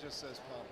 just says pump.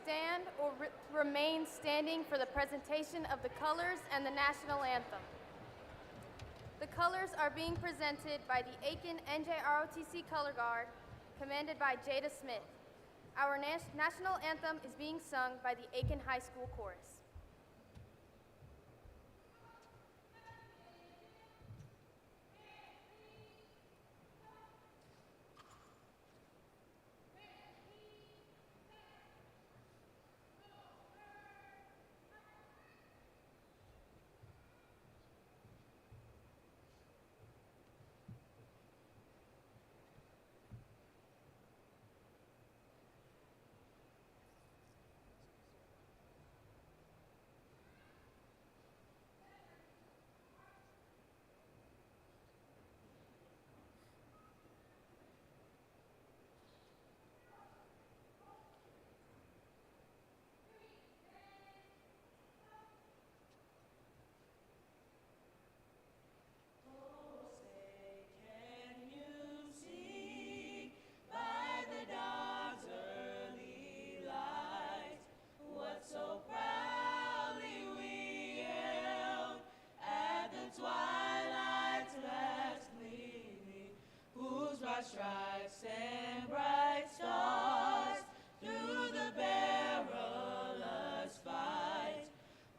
stand or remain standing for the presentation of the colors and the national anthem. The colors are being presented by the Aiken NJROTC Color Guard, commanded by Jada Smith. Our national anthem is being sung by the Aiken High School Chorus. Stripes and bright stars through the perilous fight,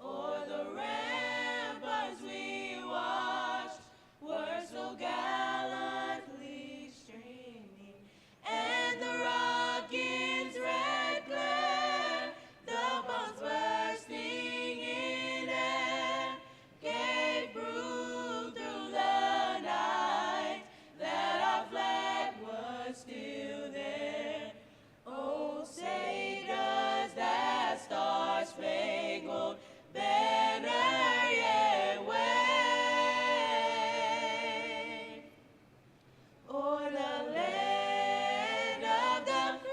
o'er the ramparts we watched were so gallantly streaming, and the rocket's red glare, the bombs bursting in air, gave proof through the night that our flag was still there. Oh, say does that star-spangled banner yet wave o'er the land of the free,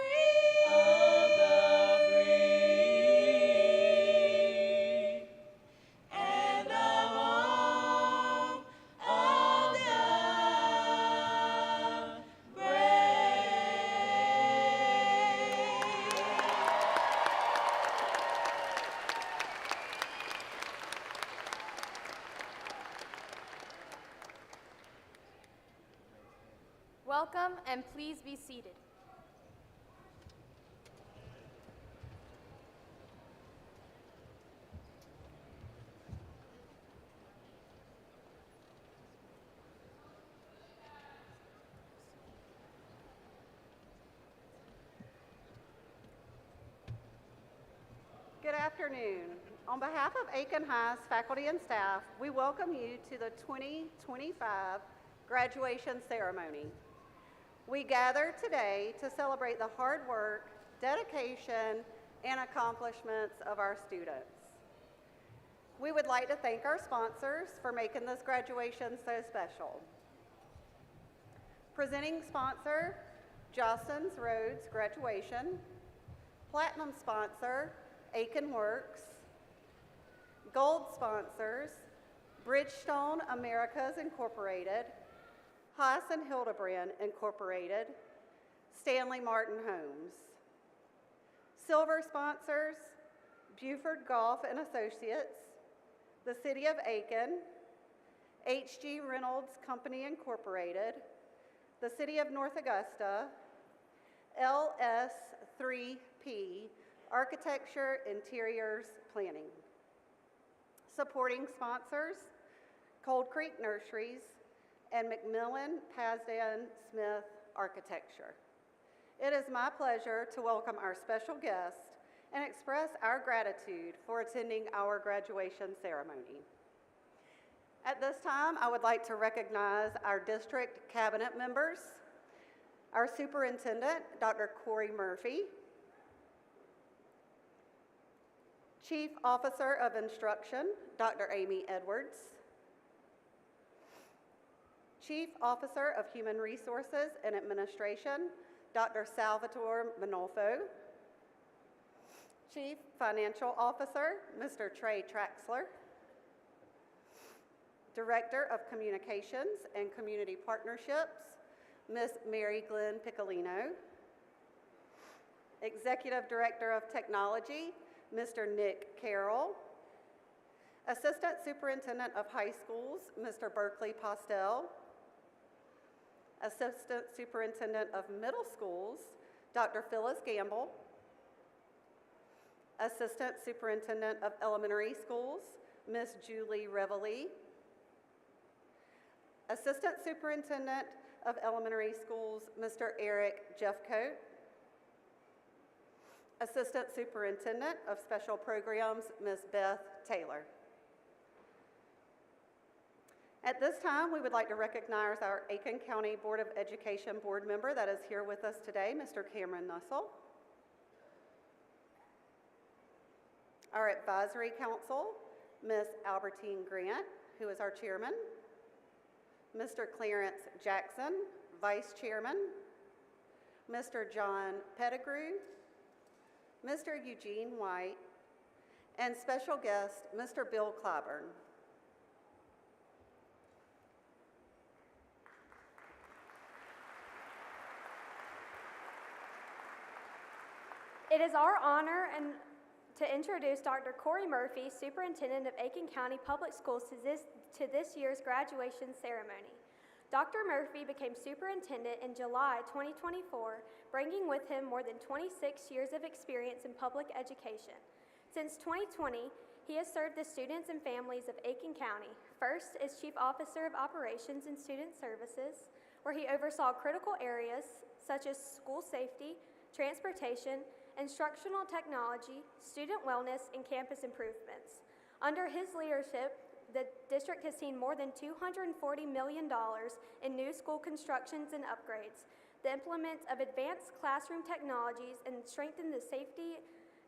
and the home of the Welcome, and please be seated. Good afternoon. On behalf of Aiken High's faculty and staff, we welcome you to the 2025 graduation ceremony. We gather today to celebrate the hard work, dedication, and accomplishments of our students. We would like to thank our sponsors for making this graduation so special. Presenting sponsor, Jostens Roads Graduation. Platinum sponsor, Aiken Works. Gold sponsors, Bridgestone Americas Incorporated, Haas and Hildebrand Incorporated, Stanley Martin Homes. Silver sponsors, Buford Golf and Associates, the City of Aiken, H.G. Reynolds Company Incorporated, the City of North Augusta, LS3P Architecture Interiors Planning. Supporting sponsors, Cold Creek Nurseries and Macmillan Pasdan Smith Architecture. It is my pleasure to welcome our special guest and express our gratitude for attending our graduation ceremony. At this time, I would like to recognize our district cabinet members, our superintendent, Dr. Corey Murphy, Chief Officer of Instruction, Dr. Amy Edwards, Chief Officer of Human Resources and Administration, Dr. Salvatore Manolfo, Chief Financial Officer, Mr. Trey Traxler, Director of Communications and Community Partnerships, Ms. Mary Glenn Piccolino, Executive Director of Technology, Mr. Nick Carroll. Assistant Superintendent of High Schools, Mr. Berkeley Postel. Assistant Superintendent of Middle Schools, Dr. Phyllis Gamble. Assistant Superintendent of Elementary Schools, Ms. Julie Reveille. Assistant Superintendent of Elementary Schools, Mr. Eric Jeffcoat. Assistant Superintendent of Special Programs, Ms. Beth Taylor. At this time, we would like to recognize our Aiken County Board of Education board member that is here with us today, Mr. Cameron Nussel. Our Advisory Council, Ms. Albertine Grant, who is our chairman. Mr. Clarence Jackson, vice chairman. Mr. John Pettigrew. Mr. Eugene White. And special guest, Mr. Bill Clyburn. It is our honor to introduce Dr. Corey Murphy, Superintendent of Aiken County Public Schools, to this year's graduation ceremony. Dr. Murphy became superintendent in July 2024, bringing with him more than 26 years of experience in public education. Since 2020, he has served the students and families of Aiken County, first as Chief Officer of Operations and Student Services, where he oversaw critical areas such as school safety, transportation, instructional technology, student wellness, and campus improvements. Under his leadership, the district has seen more than $240 million in new school constructions and upgrades, the implement of advanced classroom technologies, and strengthen the safety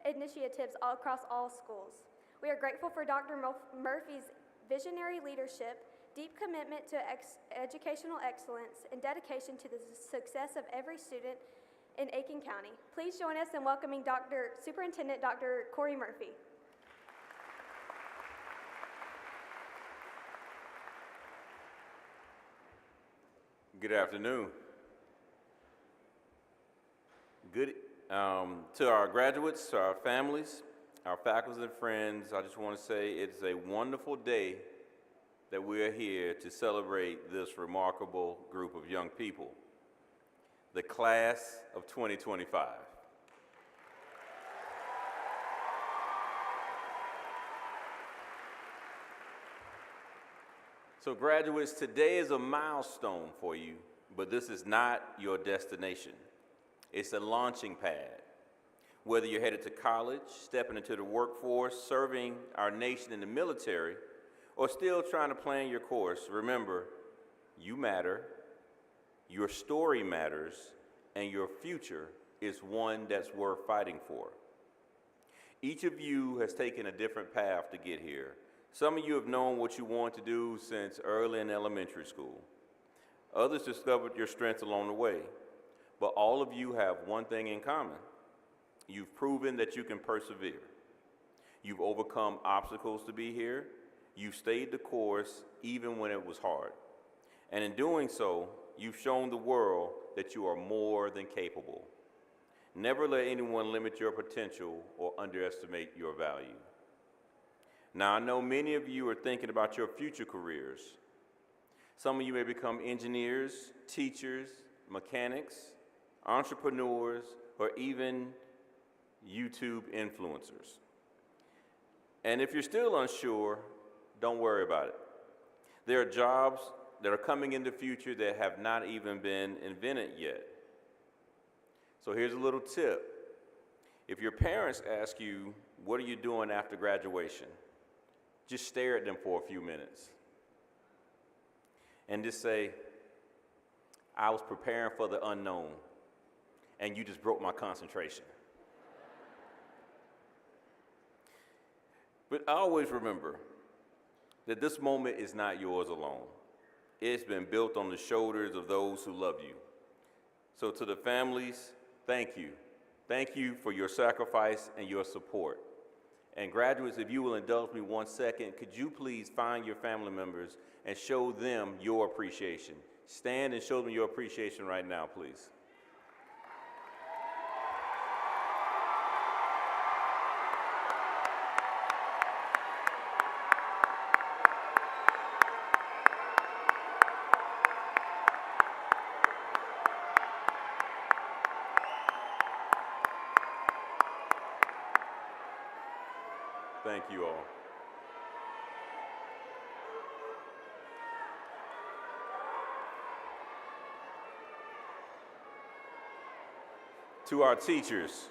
initiatives all across all schools. We are grateful for Dr. Murphy's visionary leadership, deep commitment to educational excellence, and dedication to the success of every student in Aiken County. Please join us in welcoming Superintendent Dr. Corey Murphy. Good afternoon. To our graduates, to our families, our faculty and friends, I just want to say it's a wonderful day that we are here to celebrate this remarkable group of young people, the class of 2025. So graduates, today is a milestone for you, but this is not your destination. It's a launching pad. Whether you're headed to college, stepping into the workforce, serving our nation in the military, or still trying to plan your course, remember, you matter, your story matters, and your future is one that's worth fighting for. Each of you has taken a different path to get here. Some of you have known what you want to do since early in elementary school. Others discovered your strengths along the way. But all of you have one thing in common. You've proven that you can persevere. You've overcome obstacles to be here. You've stayed the course even when it was hard. And in doing so, you've shown the world that you are more than capable. Never let anyone limit your potential or underestimate your value. Now, I know many of you are thinking about your future careers. Some of you may become engineers, teachers, mechanics, entrepreneurs, or even YouTube influencers. And if you're still unsure, don't worry about it. There are jobs that are coming in the future that have not even been invented yet. So here's a little tip. If your parents ask you, what are you doing after graduation? Just stare at them for a few minutes and just say, I was preparing for the unknown, and you just broke my concentration. But always remember that this moment is not yours alone. It's been built on the shoulders of those who love you. So to the families, thank you. Thank you for your sacrifice and your support. And graduates, if you will indulge me 1 second, could you please find your family members and show them your appreciation? Stand and show them your appreciation right now, please. Thank you all. To our teachers,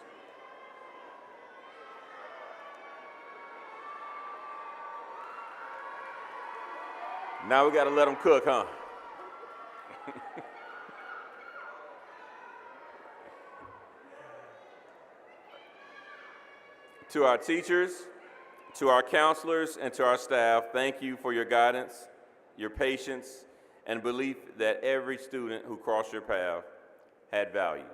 now we got to let them cook, huh? To our teachers, to our counselors, and to our staff, thank you for your guidance, your patience, and belief that every student who crossed your path had value.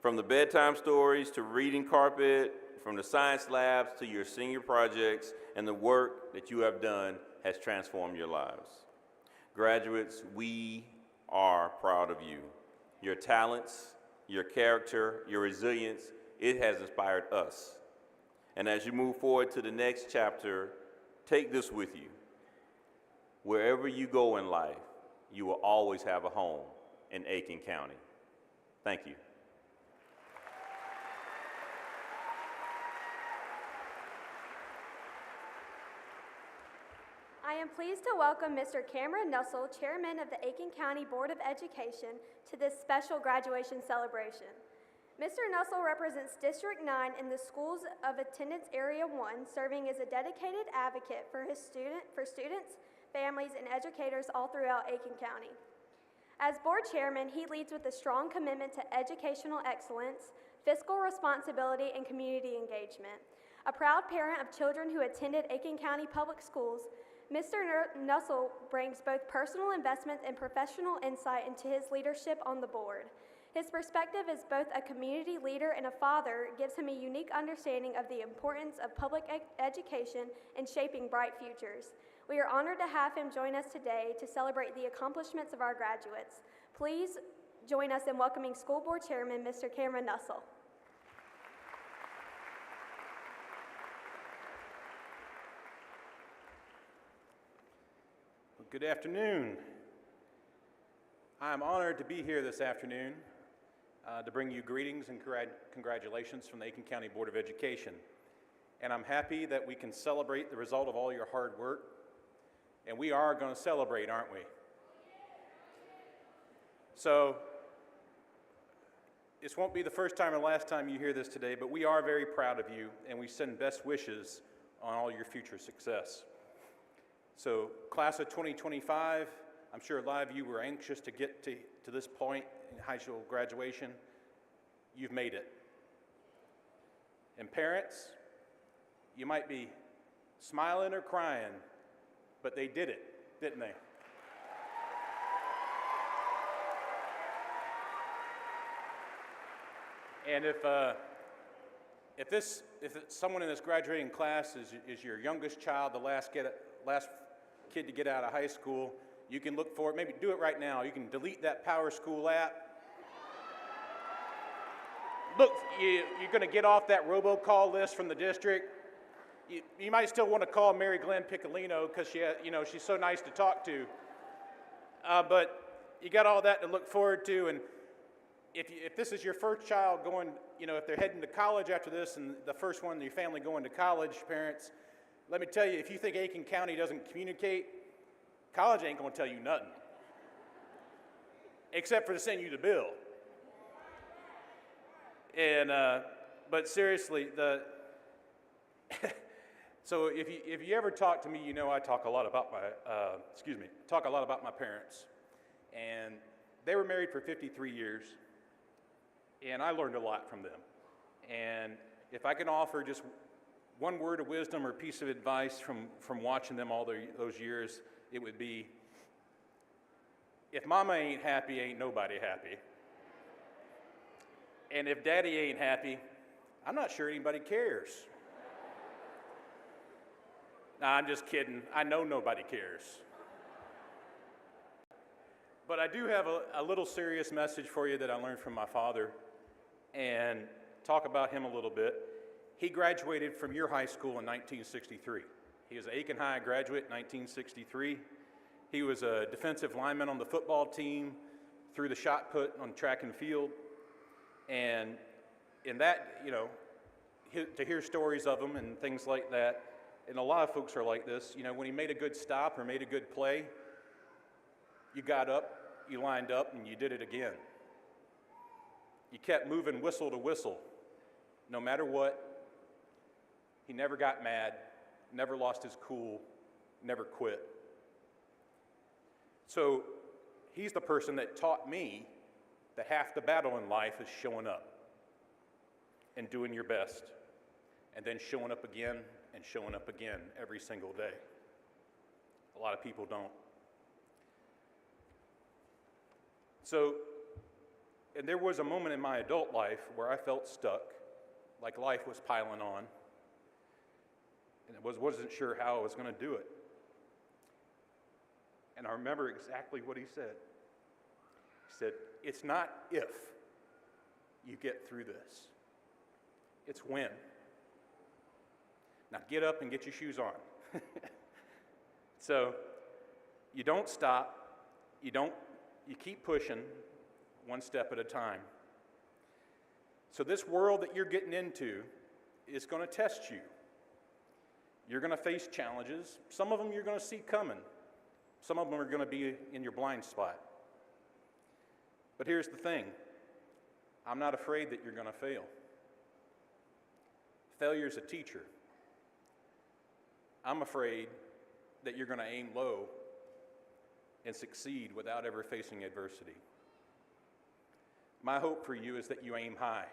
From the bedtime stories to reading carpet, from the science labs to your senior projects, and the work that you have done has transformed your lives. Graduates, we are proud of you. Your talents, your character, your resilience, it has inspired us. And as you move forward to the next chapter, take this with you. Wherever you go in life, you will always have a home in Aiken County. Thank you. I am pleased to welcome Mr. Cameron Nussel, Chairman of the Aiken County Board of Education, to this special graduation celebration. Mr. Nussel represents District 9 in the Schools of Attendance Area 1, serving as a dedicated advocate for students, families, and educators all throughout Aiken County. As board chairman, he leads with a strong commitment to educational excellence, fiscal responsibility, and community engagement. A proud parent of children who attended Aiken County Public Schools, Mr. Nussel brings both personal investments and professional insight into his leadership on the board. His perspective as both a community leader and a father gives him a unique understanding of the importance of public education in shaping bright futures. We are honored to have him join us today to celebrate the accomplishments of our graduates. Please join us in welcoming School Board Chairman, Mr. Cameron Nussel. Good afternoon. I'm honored to be here this afternoon to bring you greetings and congratulations from the Aiken County Board of Education. And I'm happy that we can celebrate the result of all your hard work. And we are going to celebrate, aren't we? So, this won't be the first time or last time you hear this today, but we are very proud of you, and we send best wishes on all your future success. So, class of 2025, I'm sure a lot of you were anxious to get to this point in high school graduation. You've made it. And parents, you might be smiling or crying, but they did it, didn't they? And if someone in this graduating class is your youngest child, the last kid to get out of high school, you can look for it. Maybe do it right now. You can delete that Power School app. Look, you're going to get off that robocall list from the district. You might still want to call Mary Glenn Piccolino because she's so nice to talk to. But you got all that to look forward to. And if this is your first child going, if they're heading to college after this, and the first one in your family going to college, parents, let me tell you, if you think Aiken County doesn't communicate, college ain't going to tell you nothing, except for to send you the bill. And but seriously, so if you ever talk to me, I talk a lot about my parents, and they were married for 53 years, and I learned a lot from them. And if I can offer just one word of wisdom or piece of advice from watching them all those years, it would be, if mama ain't happy, ain't nobody happy. And if daddy ain't happy, I'm not sure anybody cares. Nah, I'm just kidding. I know nobody cares. But I do have a little serious message for you that I learned from my father, and talk about him a little bit. He graduated from your high school in 1963. He was an Aiken High graduate in 1963. He was a defensive lineman on the football team, threw the shot put on track and field. And in that, to hear stories of him and things like that. And a lot of folks are like this. You know, when he made a good stop or made a good play, you got up, you lined up, and you did it again. You kept moving whistle to whistle, no matter what. He never got mad, never lost his cool, never quit. So he's the person that taught me that half the battle in life is showing up and doing your best, and then showing up again and showing up again every single day. A lot of people don't. So, and there was a moment in my adult life where I felt stuck, like life was piling on, and I wasn't sure how I was going to do it. And I remember exactly what he said. He said, "It's not if you get through this, it's when. Now get up and get your shoes on." So you don't stop, you keep pushing one step at a time. So this world that you're getting into is going to test you. You're going to face challenges. Some of them you're going to see coming. Some of them are going to be in your blind spot. But here's the thing. I'm not afraid that you're going to fail. Failure is a teacher. I'm afraid that you're going to aim low and succeed without ever facing adversity. My hope for you is that you aim high.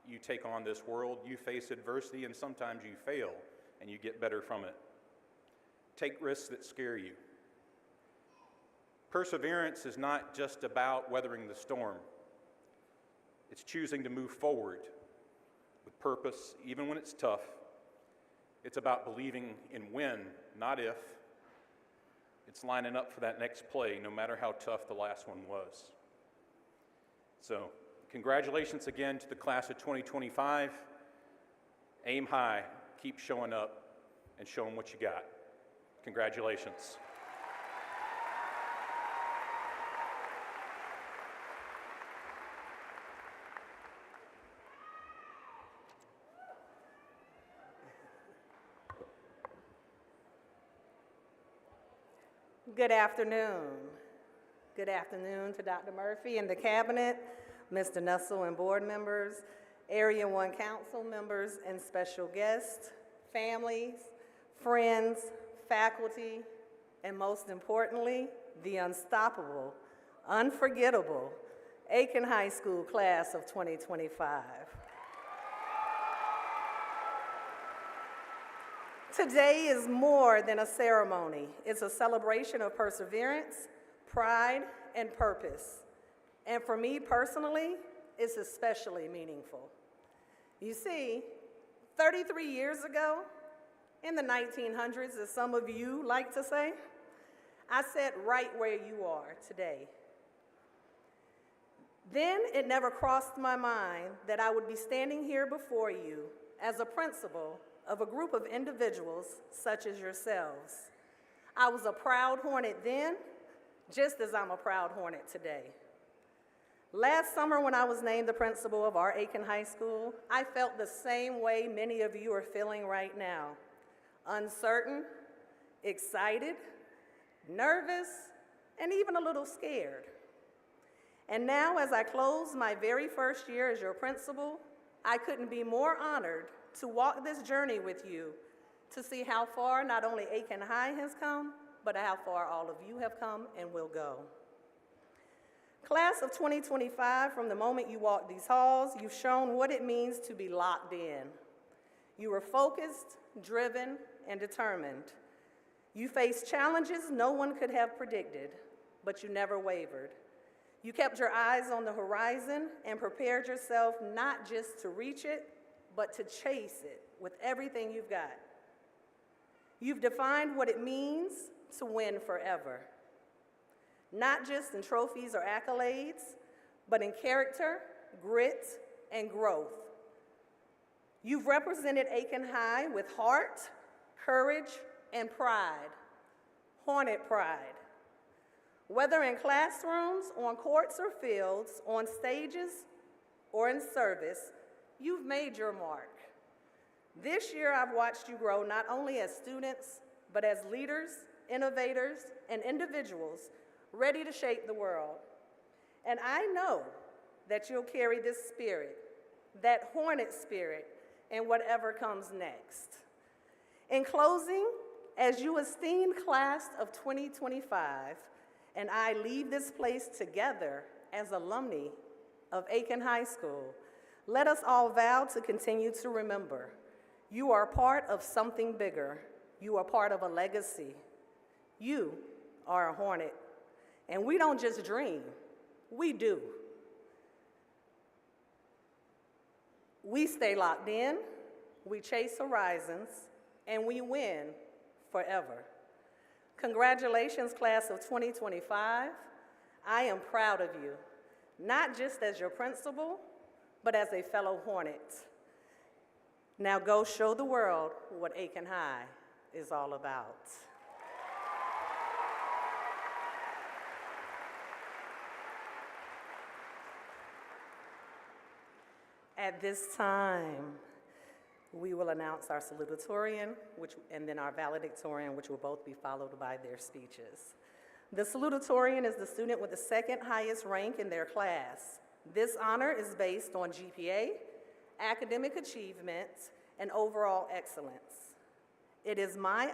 You take on this world, you face adversity, and sometimes you fail, and you get better from it. Take risks that scare you. Perseverance is not just about weathering the storm. It's choosing to move forward with purpose, even when it's tough. It's about believing in when, not if. It's lining up for that next play, no matter how tough the last one was. So, congratulations again to the class of 2025. Aim high, keep showing up, and show them what you got. Congratulations. Good afternoon. Good afternoon to Dr. Murphy and the cabinet, Mr. Nussel and board members, Area 1 council members and special guests, families, friends, faculty, and most importantly, the unstoppable, unforgettable Aiken High School class of 2025. Today is more than a ceremony. It's a celebration of perseverance, pride, and purpose. And for me personally, it's especially meaningful. You see, 33 years ago, in the 1900s, as some of you like to say, I sat right where you are today. Then it never crossed my mind that I would be standing here before you as a principal of a group of individuals such as yourselves. I was a proud Hornet then, just as I'm a proud Hornet today. Last summer when I was named the principal of our Aiken High School, I felt the same way many of you are feeling right now. Uncertain, excited, nervous, and even a little scared. And now as I close my very first year as your principal, I couldn't be more honored to walk this journey with you, to see how far not only Aiken High has come, but how far all of you have come and will go. Class of 2025, from the moment you walked these halls, you've shown what it means to be locked in. You were focused, driven, and determined. You faced challenges no one could have predicted, but you never wavered. You kept your eyes on the horizon and prepared yourself not just to reach it, but to chase it with everything you've got. You've defined what it means to win forever. Not just in trophies or accolades, but in character, grit, and growth. You've represented Aiken High with heart, courage, and pride, Hornet pride. Whether in classrooms, on courts or fields, on stages, or in service, you've made your mark. This year, I've watched you grow not only as students, but as leaders, innovators, and individuals ready to shape the world. And I know that you'll carry this spirit, that hornet spirit, in whatever comes next. In closing, as you esteemed class of 2025, and I leave this place together as alumni of Aiken High School, let us all vow to continue to remember you are part of something bigger. You are part of a legacy. You are a hornet. And we don't just dream, we do. We stay locked in, we chase horizons, and we win forever. Congratulations, class of 2025. I am proud of you, not just as your principal, but as a fellow Hornet. Now go show the world what Aiken High is all about. At this time, we will announce our salutatorian, and then our valedictorian, which will both be followed by their speeches. The salutatorian is the student with the second highest rank in their class. This honor is based on GPA, academic achievement, and overall excellence. It is my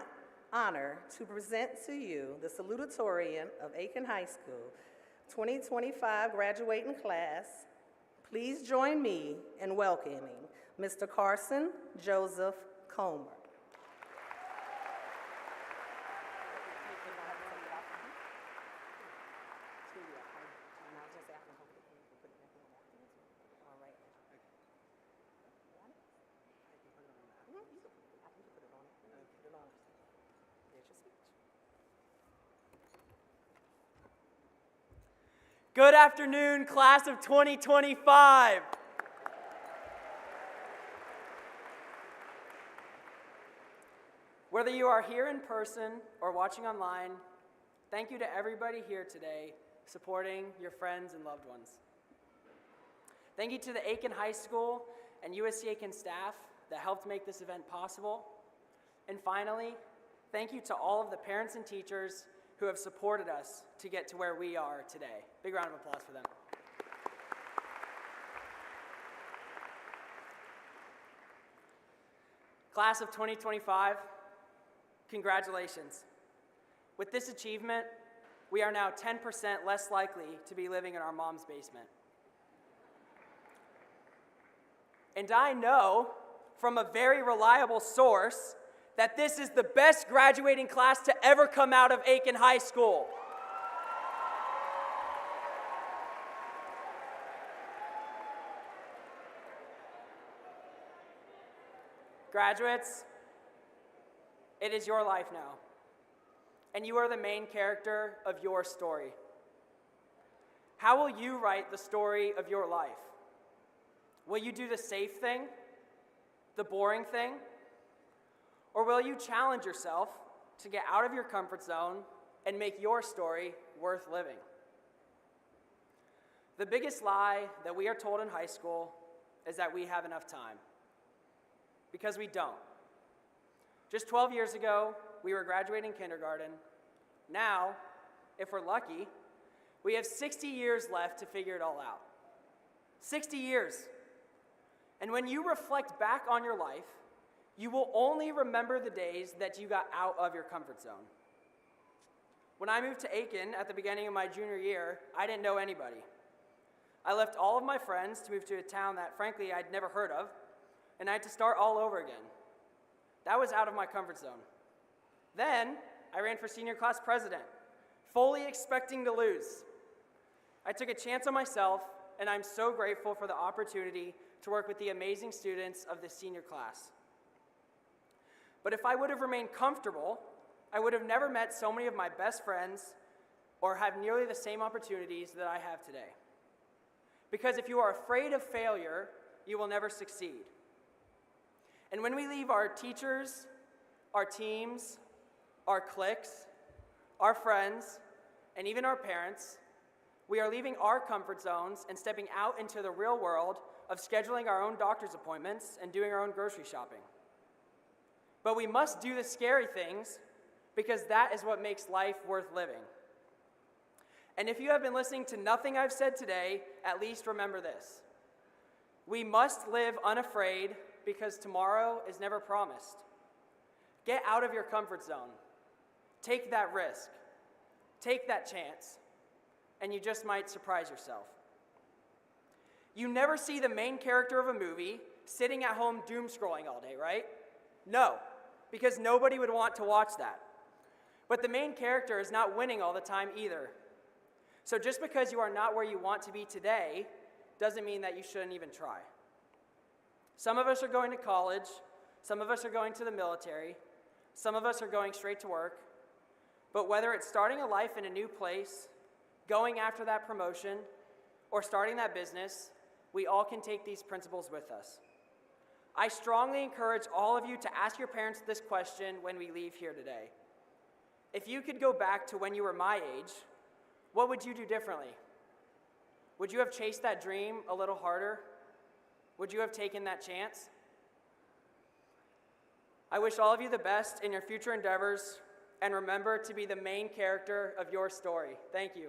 honor to present to you the salutatorian of Aiken High School 2025 graduating class. Please join me in welcoming Mr. Carson Joseph Comer. Good afternoon, class of 2025. Whether you are here in person or watching online, thank you to everybody here today supporting your friends and loved ones. Thank you to the Aiken High School and USC Aiken staff that helped make this event possible. And finally, thank you to all of the parents and teachers who have supported us to get to where we are today. Big round of applause for them. Class of 2025, congratulations. With this achievement, we are now 10% less likely to be living in our mom's basement. And I know from a very reliable source that this is the best graduating class to ever come out of Aiken High School. Graduates, it is your life now, and you are the main character of your story. How will you write the story of your life? Will you do the safe thing, the boring thing, or will you challenge yourself to get out of your comfort zone and make your story worth living? The biggest lie that we are told in high school is that we have enough time, because we don't. Just 12 years ago, we were graduating kindergarten. Now, if we're lucky, we have 60 years left to figure it all out. 60 years. And when you reflect back on your life, you will only remember the days that you got out of your comfort zone. When I moved to Aiken at the beginning of my junior year, I didn't know anybody. I left all of my friends to move to a town that, frankly, I'd never heard of, and I had to start all over again. That was out of my comfort zone. Then, I ran for senior class president, fully expecting to lose. I took a chance on myself, and I'm so grateful for the opportunity to work with the amazing students of this senior class. But if I would have remained comfortable, I would have never met so many of my best friends or have nearly the same opportunities that I have today. Because if you are afraid of failure, you will never succeed. And when we leave our teachers, our teams, our cliques, our friends, and even our parents, we are leaving our comfort zones and stepping out into the real world of scheduling our own doctor's appointments and doing our own grocery shopping. But we must do the scary things because that is what makes life worth living. And if you have been listening to nothing I've said today, at least remember this. We must live unafraid because tomorrow is never promised. Get out of your comfort zone. Take that risk. Take that chance. And you just might surprise yourself. You never see the main character of a movie sitting at home doom scrolling all day, right? No, because nobody would want to watch that. But the main character is not winning all the time either. So just because you are not where you want to be today doesn't mean that you shouldn't even try. Some of us are going to college, some of us are going to the military, some of us are going straight to work, but whether it's starting a life in a new place, going after that promotion, or starting that business, we all can take these principles with us. I strongly encourage all of you to ask your parents this question when we leave here today. If you could go back to when you were my age, what would you do differently? Would you have chased that dream a little harder? Would you have taken that chance? I wish all of you the best in your future endeavors, and remember to be the main character of your story. Thank you.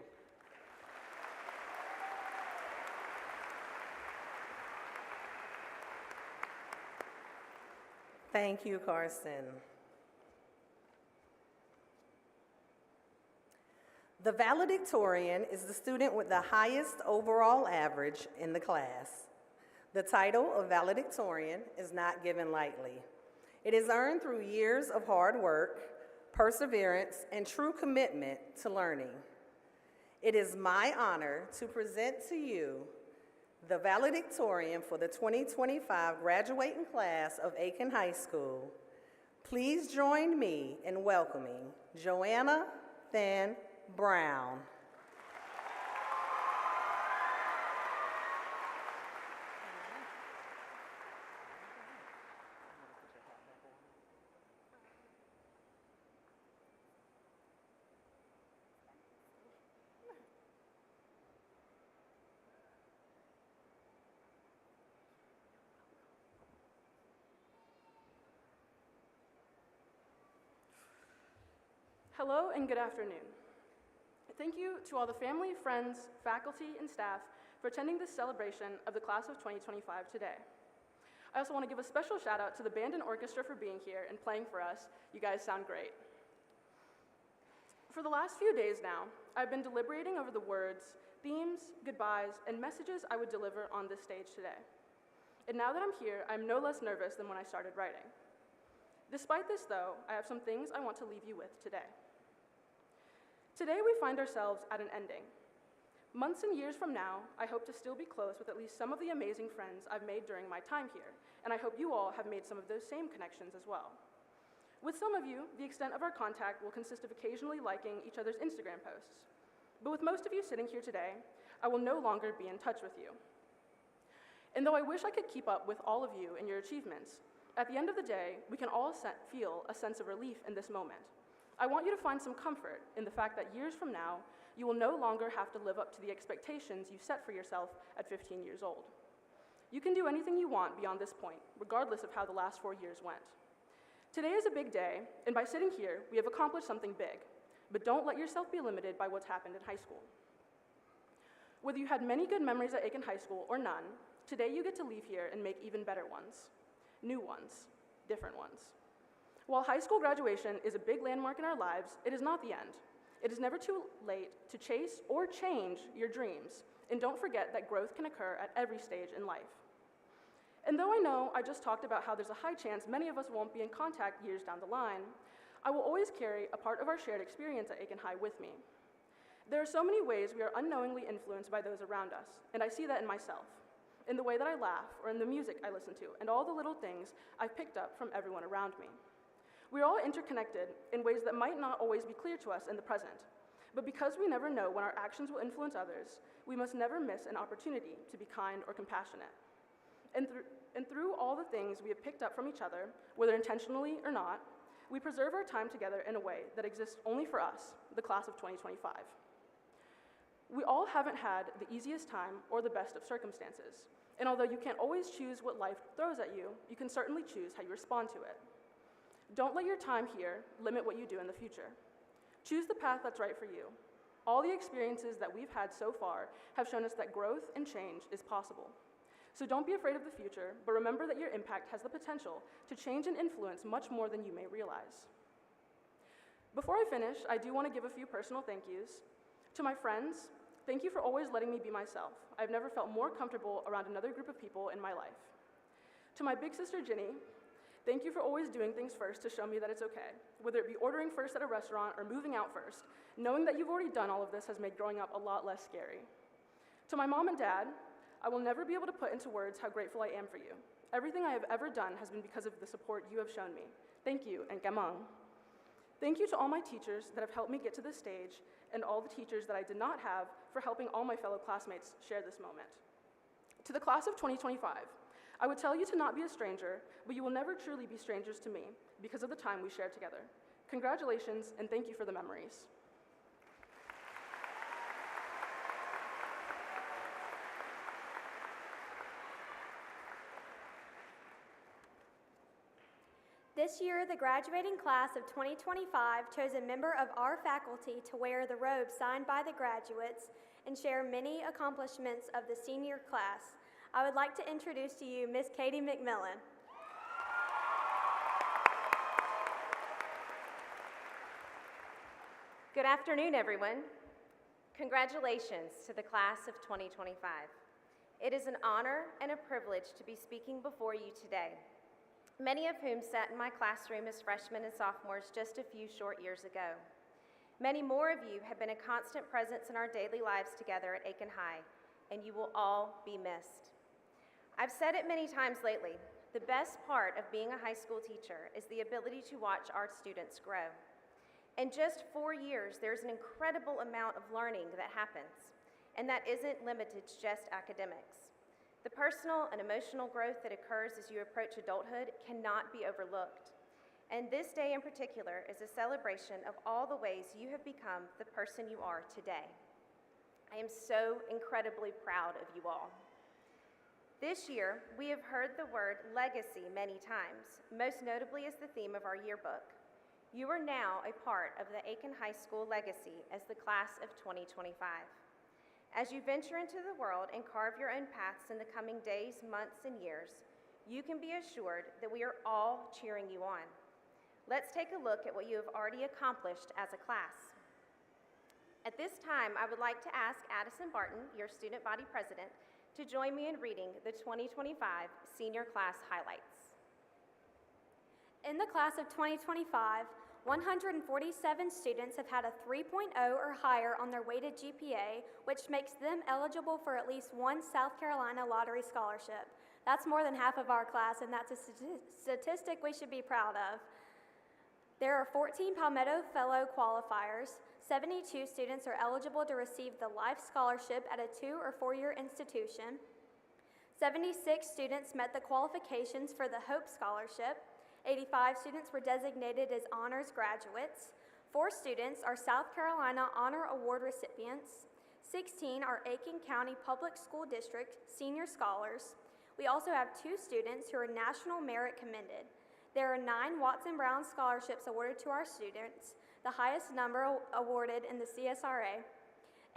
Thank you, Carson. The valedictorian is the student with the highest overall average in the class. The title of valedictorian is not given lightly. It is earned through years of hard work, perseverance, and true commitment to learning. It is my honor to present to you the valedictorian for the 2025 graduating class of Aiken High School. Please join me in welcoming Joanna Than Brown. Hello and good afternoon. Thank you to all the family, friends, faculty, and staff for attending this celebration of the class of 2025 today. I also want to give a special shout out to the band and orchestra for being here and playing for us. You guys sound great. For the last few days now, I've been deliberating over the words, themes, goodbyes, and messages I would deliver on this stage today. And now that I'm here, I'm no less nervous than when I started writing. Despite this, though, I have some things I want to leave you with today. Today, we find ourselves at an ending. Months and years from now, I hope to still be close with at least some of the amazing friends I've made during my time here, and I hope you all have made some of those same connections as well. With some of you, the extent of our contact will consist of occasionally liking each other's Instagram posts. But with most of you sitting here today, I will no longer be in touch with you. And though I wish I could keep up with all of you and your achievements, at the end of the day, we can all feel a sense of relief in this moment. I want you to find some comfort in the fact that years from now, you will no longer have to live up to the expectations you set for yourself at 15 years old. You can do anything you want beyond this point, regardless of how the last 4 years went. Today is a big day, and by sitting here, we have accomplished something big. But don't let yourself be limited by what's happened in high school. Whether you had many good memories at Aiken High School or none, today you get to leave here and make even better ones. New ones, different ones. While high school graduation is a big landmark in our lives, it is not the end. It is never too late to chase or change your dreams, and don't forget that growth can occur at every stage in life. And though I know I just talked about how there's a high chance many of us won't be in contact years down the line, I will always carry a part of our shared experience at Aiken High with me. There are so many ways we are unknowingly influenced by those around us, and I see that in myself, in the way that I laugh, or in the music I listen to, and all the little things I've picked up from everyone around me. We're all interconnected in ways that might not always be clear to us in the present, but because we never know when our actions will influence others, we must never miss an opportunity to be kind or compassionate. And through all the things we have picked up from each other, whether intentionally or not, we preserve our time together in a way that exists only for us, the class of 2025. We all haven't had the easiest time or the best of circumstances, and although you can't always choose what life throws at you, you can certainly choose how you respond to it. Don't let your time here limit what you do in the future. Choose the path that's right for you. All the experiences that we've had so far have shown us that growth and change is possible. So don't be afraid of the future, but remember that your impact has the potential to change and influence much more than you may realize. Before I finish, I do want to give a few personal thank yous. To my friends, thank you for always letting me be myself. I've never felt more comfortable around another group of people in my life. To my big sister, Ginny, thank you for always doing things first to show me that it's okay. Whether it be ordering first at a restaurant or moving out first, knowing that you've already done all of this has made growing up a lot less scary. To my mom and dad, I will never be able to put into words how grateful I am for you. Everything I have ever done has been because of the support you have shown me. Thank you, and gamang. Thank you to all my teachers that have helped me get to this stage, and all the teachers that I did not have for helping all my fellow classmates share this moment. To the class of 2025, I would tell you to not be a stranger, but you will never truly be strangers to me because of the time we shared together. Congratulations, and thank you for the memories. This year, the graduating class of 2025 chose a member of our faculty to wear the robe signed by the graduates and share many accomplishments of the senior class. I would like to introduce to you Miss Katie McMillan. Good afternoon, everyone. Congratulations to the class of 2025. It is an honor and a privilege to be speaking before you today, many of whom sat in my classroom as freshmen and sophomores just a few short years ago. Many more of you have been a constant presence in our daily lives together at Aiken High, and you will all be missed. I've said it many times lately, the best part of being a high school teacher is the ability to watch our students grow. In just 4 years, there's an incredible amount of learning that happens, and that isn't limited to just academics. The personal and emotional growth that occurs as you approach adulthood cannot be overlooked. And this day in particular is a celebration of all the ways you have become the person you are today. I am so incredibly proud of you all. This year, we have heard the word legacy many times, most notably as the theme of our yearbook. You are now a part of the Aiken High School legacy as the class of 2025. As you venture into the world and carve your own paths in the coming days, months, and years, you can be assured that we are all cheering you on. Let's take a look at what you have already accomplished as a class. At this time, I would like to ask Addison Barton, your student body president, to join me in reading the 2025 senior class highlights. In the class of 2025, 147 students have had a 3.0 or higher on their weighted GPA, which makes them eligible for at least one South Carolina lottery scholarship. That's more than half of our class, and that's a statistic we should be proud of. There are 14 Palmetto Fellow qualifiers. 72 students are eligible to receive the Life Scholarship at a 2- or 4-year institution. 76 students met the qualifications for the Hope Scholarship. 85 students were designated as honors graduates. 4 students are South Carolina Honor Award recipients. 16 are Aiken County Public School District senior scholars. We also have 2 students who are National Merit Commended. There are 9 Watson Brown scholarships awarded to our students, the highest number awarded in the CSRA.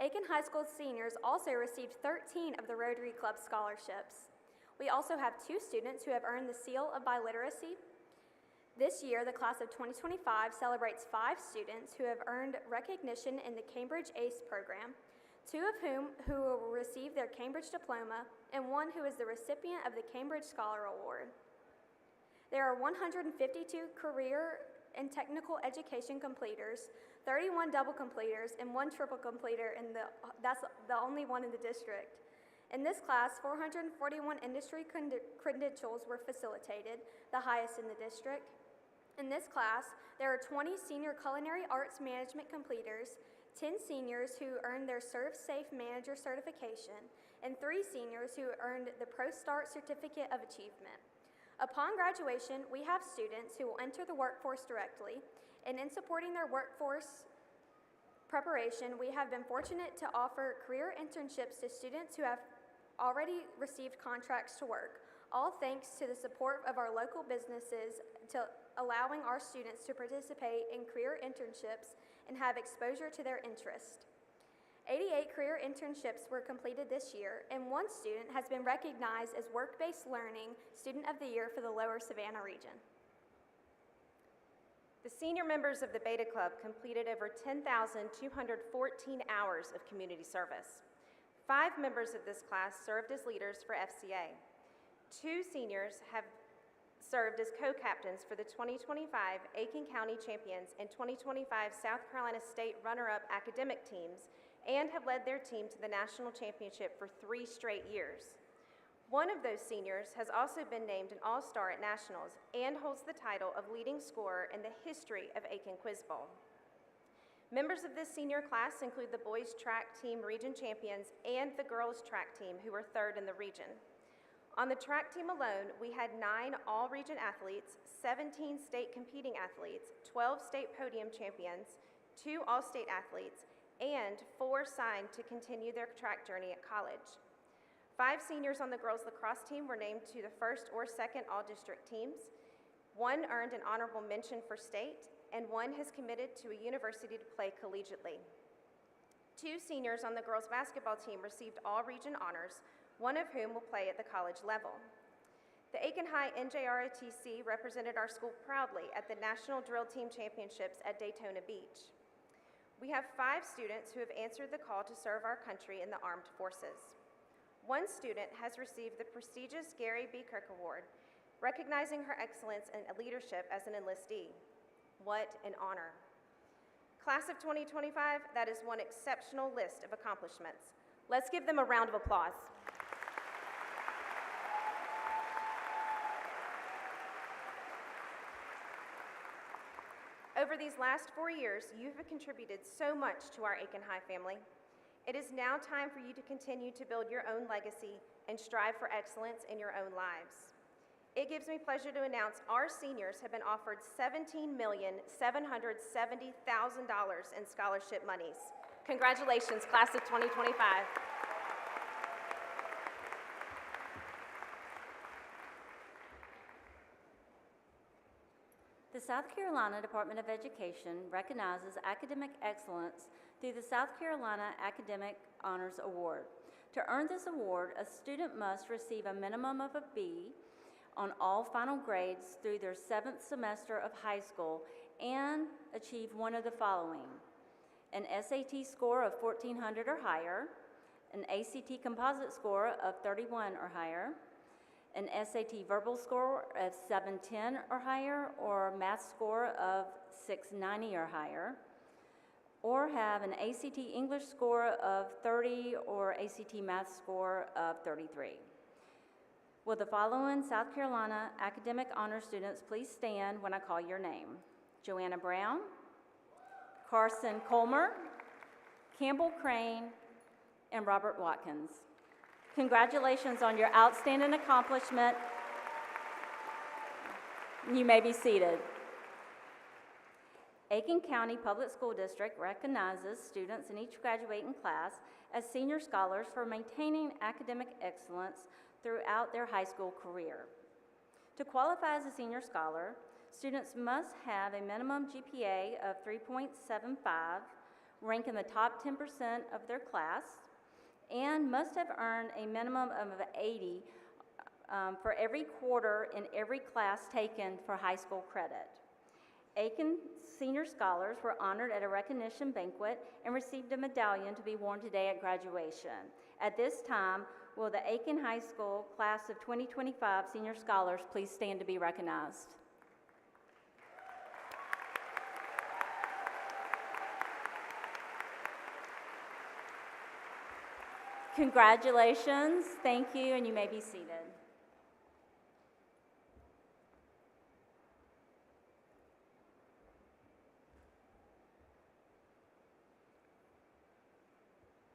Aiken High School seniors also received 13 of the Rotary Club scholarships. We also have 2 students who have earned the Seal of Biliteracy. This year, the class of 2025 celebrates 5 students who have earned recognition in the Cambridge ACE program, 2 of whom will receive their Cambridge Diploma, and 1 who is the recipient of the Cambridge Scholar Award. There are 152 career and technical education completers, 31 double completers, and 1 triple completer, and that's the only one in the district. In this class, 441 industry credentials were facilitated, the highest in the district. In this class, there are 20 senior culinary arts management completers, 10 seniors who earned their Serve Safe Manager certification, and 3 seniors who earned the ProStart Certificate of Achievement. Upon graduation, we have students who will enter the workforce directly, and in supporting their workforce preparation, we have been fortunate to offer career internships to students who have already received contracts to work. all thanks to the support of our local businesses to allowing our students to participate in career internships and have exposure to their interest. 88 career internships were completed this year, and one student has been recognized as Work-Based Learning Student of the Year for the Lower Savannah region. The senior members of the Beta Club completed over 10,214 hours of community service. 5 members of this class served as leaders for FCA. 2 seniors have served as co-captains for the 2025 Aiken County Champions and 2025 South Carolina State runner-up academic teams and have led their team to the national championship for 3 straight years. One of those seniors has also been named an All-Star at Nationals and holds the title of leading scorer in the history of Aiken Quiz Bowl. Members of this senior class include the boys track team region champions and the girls track team who were 3rd in the region. On the track team alone, we had 9 all-region athletes, 17 state competing athletes, 12 state podium champions, 2 all-state athletes, and 4 signed to continue their track journey at college. 5 seniors on the girls lacrosse team were named to the 1st or 2nd all-district teams. 1 earned an honorable mention for state, and 1 has committed to a university to play collegiately. 2 seniors on the girls basketball team received all-region honors, one of whom will play at the college level. The Aiken High NJROTC represented our school proudly at the National Drill Team Championships at Daytona Beach. We have 5 students who have answered the call to serve our country in the armed forces. 1 student has received the prestigious Gary B. Kirk Award, recognizing her excellence in leadership as an enlistee. What an honor. Class of 2025, that is one exceptional list of accomplishments. Let's give them a round of applause. Over these last 4 years, you have contributed so much to our Aiken High family. It is now time for you to continue to build your own legacy and strive for excellence in your own lives. It gives me pleasure to announce our seniors have been offered $17,770,000 in scholarship monies. Congratulations, class of 2025. The South Carolina Department of Education recognizes academic excellence through the South Carolina Academic Honors Award. To earn this award, a student must receive a minimum of a B on all final grades through their 7th semester of high school and achieve one of the following: an SAT score of 1400 or higher, an ACT composite score of 31 or higher, an SAT verbal score of 710 or higher, or math score of 690 or higher, or have an ACT English score of 30 or ACT math score of 33. Will the following South Carolina Academic Honor students please stand when I call your name? Joanna Brown, Carson Colmer, Campbell Crane, and Robert Watkins. Congratulations on your outstanding accomplishment. You may be seated. Aiken County Public School District recognizes students in each graduating class as senior scholars for maintaining academic excellence throughout their high school career. To qualify as a senior scholar, students must have a minimum GPA of 3.75, rank in the top 10% of their class, and must have earned a minimum of 80 for every quarter in every class taken for high school credit. Aiken senior scholars were honored at a recognition banquet and received a medallion to be worn today at graduation. At this time, will the Aiken High School class of 2025 senior scholars please stand to be recognized? Congratulations, thank you, and you may be seated.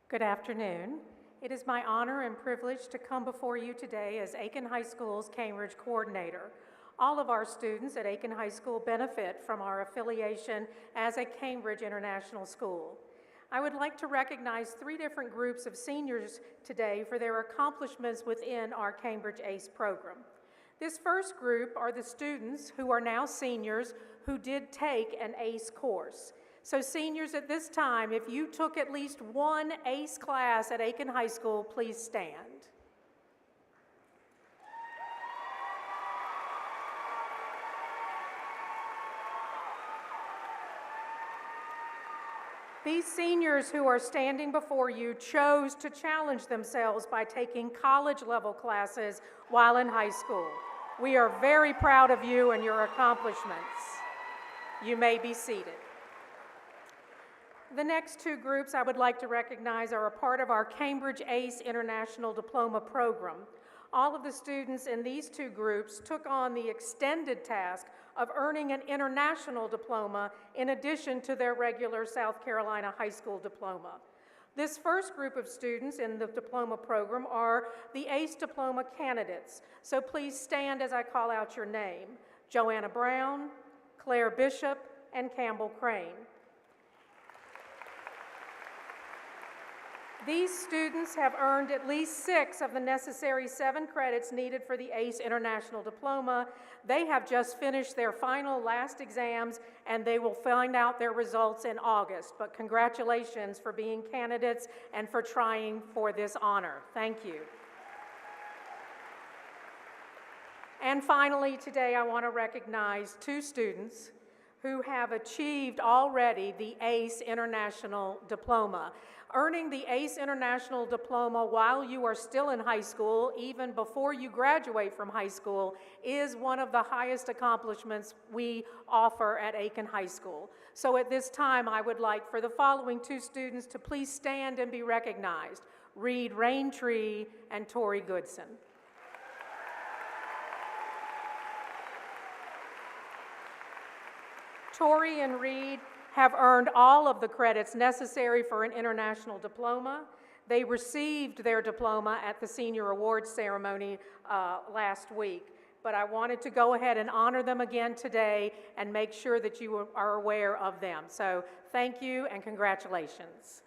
Good afternoon. It is my honor and privilege to come before you today as Aiken High School's Cambridge Coordinator. All of our students at Aiken High School benefit from our affiliation as a Cambridge International School. I would like to recognize 3 different groups of seniors today for their accomplishments within our Cambridge ACE program. This first group are the students who are now seniors who did take an ACE course. So seniors, at this time, if you took at least one ACE class at Aiken High School, please stand. These seniors who are standing before you chose to challenge themselves by taking college-level classes while in high school. We are very proud of you and your accomplishments. You may be seated. The next 2 groups I would like to recognize are a part of our Cambridge ACE International Diploma program. All of the students in these 2 groups took on the extended task of earning an international diploma in addition to their regular South Carolina high school diploma. This first group of students in the diploma program are the ACE diploma candidates. So please stand as I call out your name: Joanna Brown, Claire Bishop, and Campbell Crane. These students have earned at least 6 of the necessary 7 credits needed for the ACE International Diploma. They have just finished their last exams, and they will find out their results in August. But congratulations for being candidates and for trying for this honor. Thank you. And finally, today I want to recognize 2 students who have achieved already the ACE International Diploma. Earning the ACE International Diploma while you are still in high school, even before you graduate from high school, is one of the highest accomplishments we offer at Aiken High School. So at this time, I would like for the following 2 students to please stand and be recognized: Reed Raintree and Tori Goodson. Tori and Reed have earned all of the credits necessary for an international diploma. They received their diploma at the senior awards ceremony last week, but I wanted to go ahead and honor them again today and make sure that you are aware of them. So thank you and congratulations.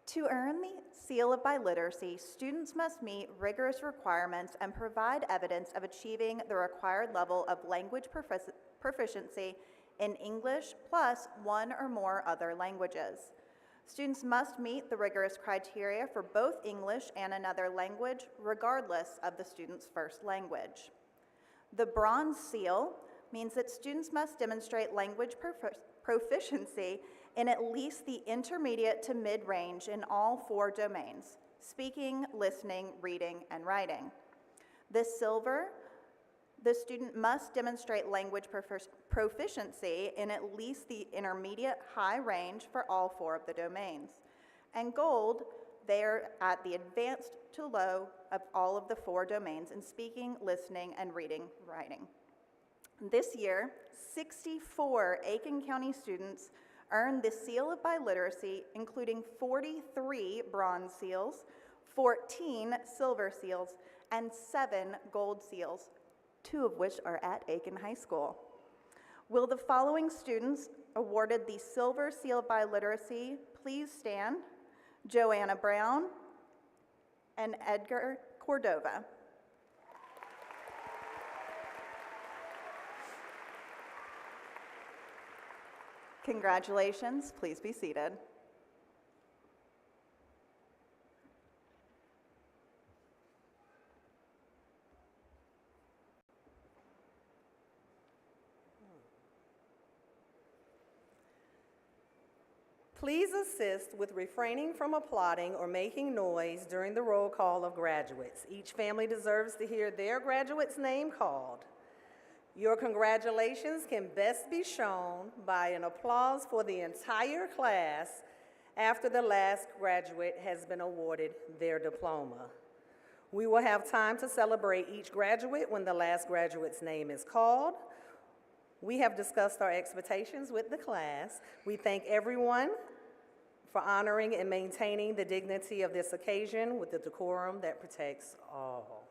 To earn the seal of biliteracy, students must meet rigorous requirements and provide evidence of achieving the required level of language proficiency in English plus 1 or more other languages. Students must meet the rigorous criteria for both English and another language, regardless of the student's first language. The bronze seal means that students must demonstrate language proficiency in at least the intermediate to mid-range in all 4 domains: speaking, listening, reading, and writing. The silver, the student must demonstrate language proficiency in at least the intermediate high range for all 4 of the domains. And gold, they're at the advanced to low of all of the 4 domains in speaking, listening, and reading, writing. This year, 64 Aiken County students earned the seal of biliteracy, including 43 bronze seals, 14 silver seals, and 7 gold seals, 2 of which are at Aiken High School. Will the following students awarded the silver seal of biliteracy please stand? Joanna Brown and Edgar Cordova. Congratulations, please be seated. Please assist with refraining from applauding or making noise during the roll call of graduates. Each family deserves to hear their graduate's name called. Your congratulations can best be shown by an applause for the entire class after the last graduate has been awarded their diploma. We will have time to celebrate each graduate when the last graduate's name is called. We have discussed our expectations with the class. We thank everyone for honoring and maintaining the dignity of this occasion with the decorum that protects all.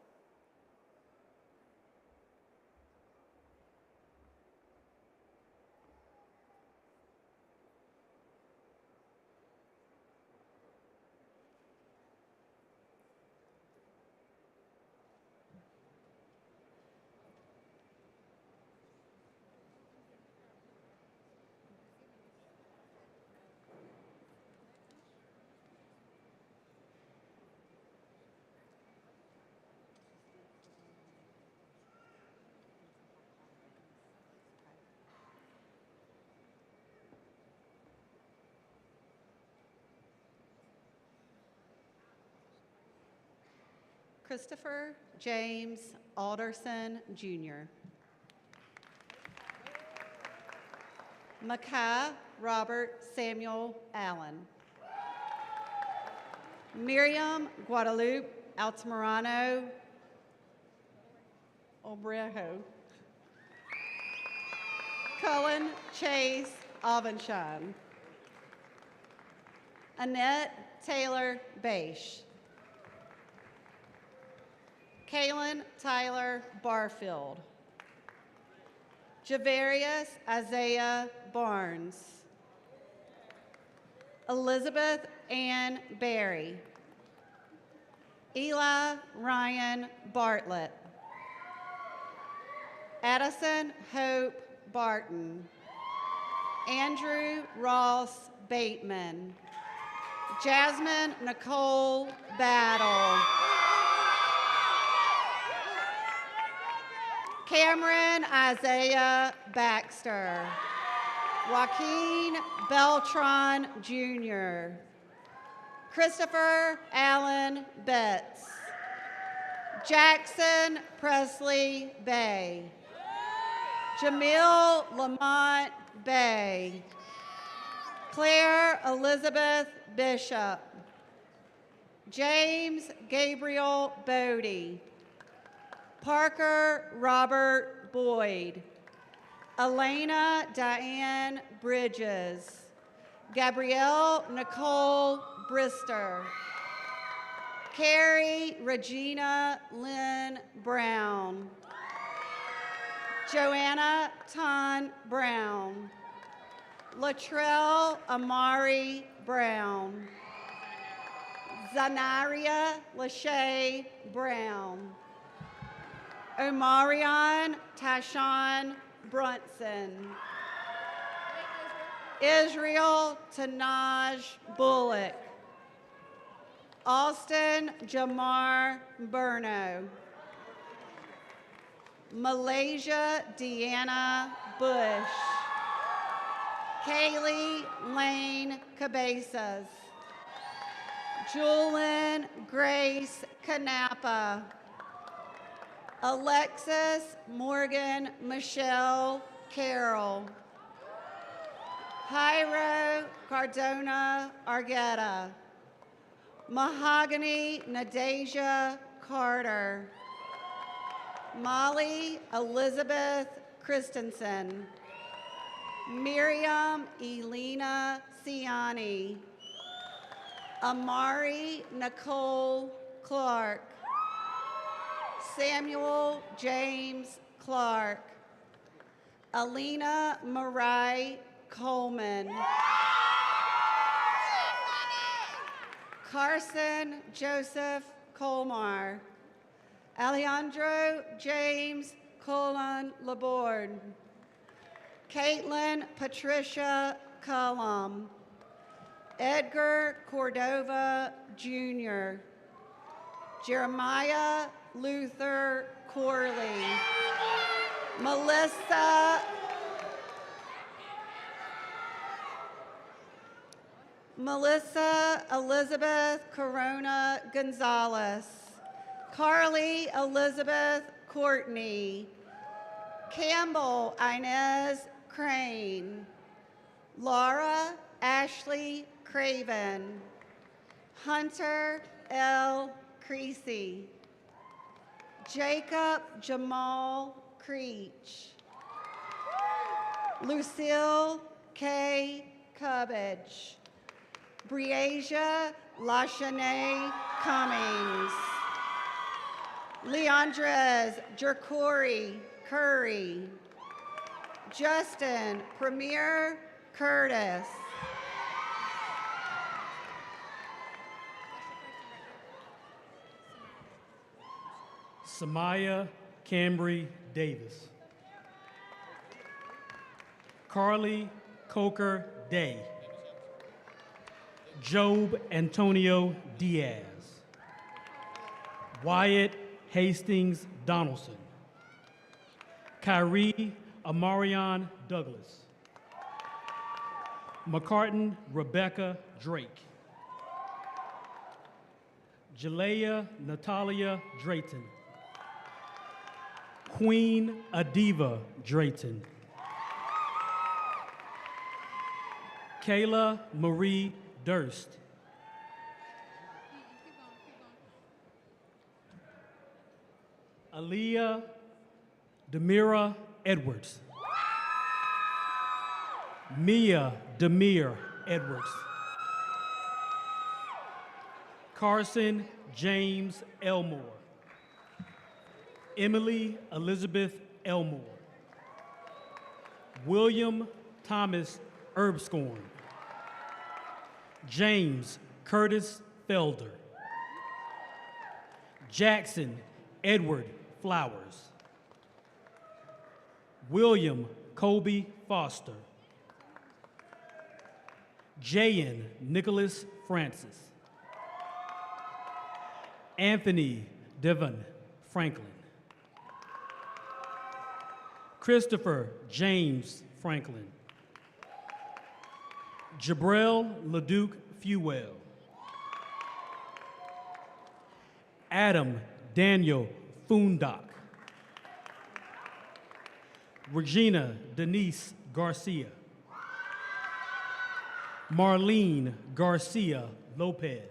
Christopher James Alderson, Jr. Mackay Robert Samuel Allen. Miriam Guadalupe Altamirano Obrejo. Cullen Chase Avensheim. Annette Taylor Bache. Kaylin Tyler Barfield. Javarius Isaiah Barnes. Elizabeth Ann Berry. Eli Ryan Bartlett. Addison Hope Barton. Andrew Ross Bateman. Jasmine Nicole Battle. Cameron Isaiah Baxter. Joaquin Beltran Jr. Christopher Allen Betts. Jackson Presley Bay. Jamil Lamont Bay. Claire Elizabeth Bishop. James Gabriel Bodie. Parker Robert Boyd. Elena Diane Bridges. Gabrielle Nicole Brister. Carrie Regina Lynn Brown. Joanna Ton Brown. Latrell Amari Brown. Zanaria Lachey Brown. Omarion Tashon Brunson. Israel Tanaj Bullock. Austin Jamar Burno. Malaysia Deanna Bush. Kaylee Lane Cabezas. Julian Grace Canapa. Alexis Morgan Michelle Carroll. Jairo Cardona Argueta. Mahogany Nadeja Carter. Molly Elizabeth Christensen. Miriam Elena Ciani. Amari Nicole Clark. Samuel James Clark. Alina Marai Coleman. Carson Joseph Colmar. Alejandro James Colon Laborde. Caitlin Patricia Cullum. Edgar Cordova Jr. Jeremiah Luther Corley. Melissa Elizabeth Corona Gonzalez. Carly Elizabeth Courtney. Campbell Inez Crane. Laura Ashley Craven. Hunter L. Creasy. Jacob Jamal Creech. Lucille K. Cubbage. Briasia Lashanae Cummings. Leandres Jerkori Curry. Justin Premier Curtis. Samaya Cambry Davis. Carly Coker Day. Job Antonio Diaz. Wyatt Hastings Donaldson. Kyrie Amarion Douglas. McCartan Rebecca Drake. Jalea Natalia Drayton. Queen Adiva Drayton. Kayla Marie Durst. Aaliyah Demira Edwards. Mia Demir Edwards. Carson James Elmore. Emily Elizabeth Elmore. William Thomas Erbscorn. James Curtis Felder. Jackson Edward Flowers. William Colby Foster. Jayan Nicholas Francis. Anthony Devon Franklin. Christopher James Franklin. Jabril Leduc Fewell. Adam Daniel Fundock. Regina Denise Garcia. Marlene Garcia Lopez.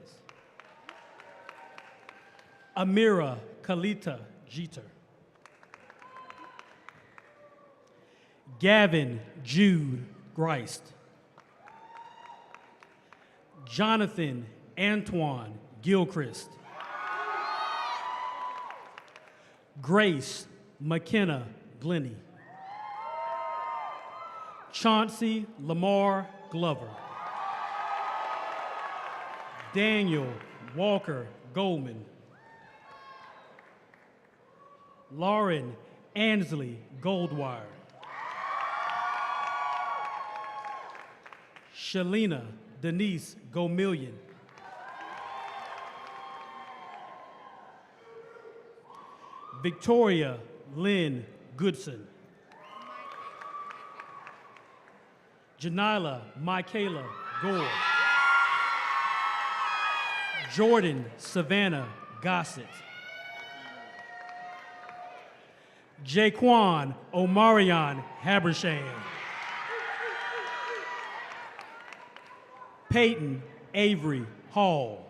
Amira Kalita Jeter. Gavin Jude Greist. Jonathan Antoine Gilchrist. Grace McKenna Glenny. Chauncey Lamar Glover. Daniel Walker Goldman. Lauren Ansley Goldwire. Shalina Denise Gomillion. Victoria Lynn Goodson. Janila Michaela Gore. Jordan Savannah Gossett. Jaquan Omarion Habersham. Peyton Avery Hall.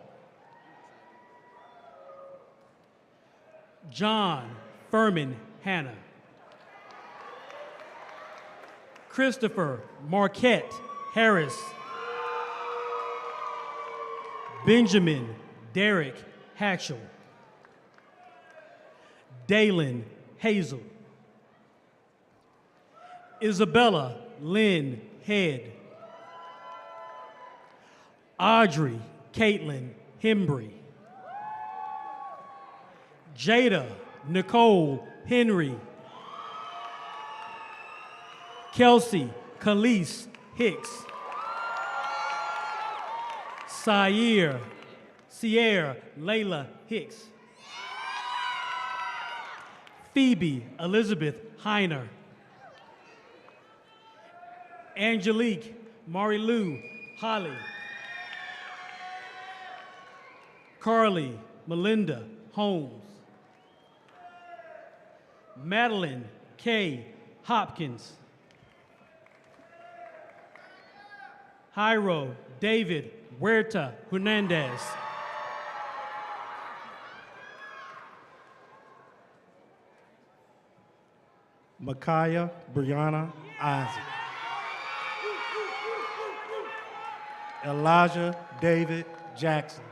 John Furman Hanna. Christopher Marquette Harris. Benjamin Derek Hatchell. Dalen Hazel. Isabella Lynn Head. Audrey Caitlin Hembry. Jada Nicole Henry. Kelsey Khalees Hicks. Sierra Layla Hicks. Phoebe Elizabeth Heiner. Angelique Marilou Holly. Carly Melinda Holmes. Madeline K. Hopkins. Jairo David Huerta Hernandez. Micaiah Brianna Isaac. Elijah David Jackson.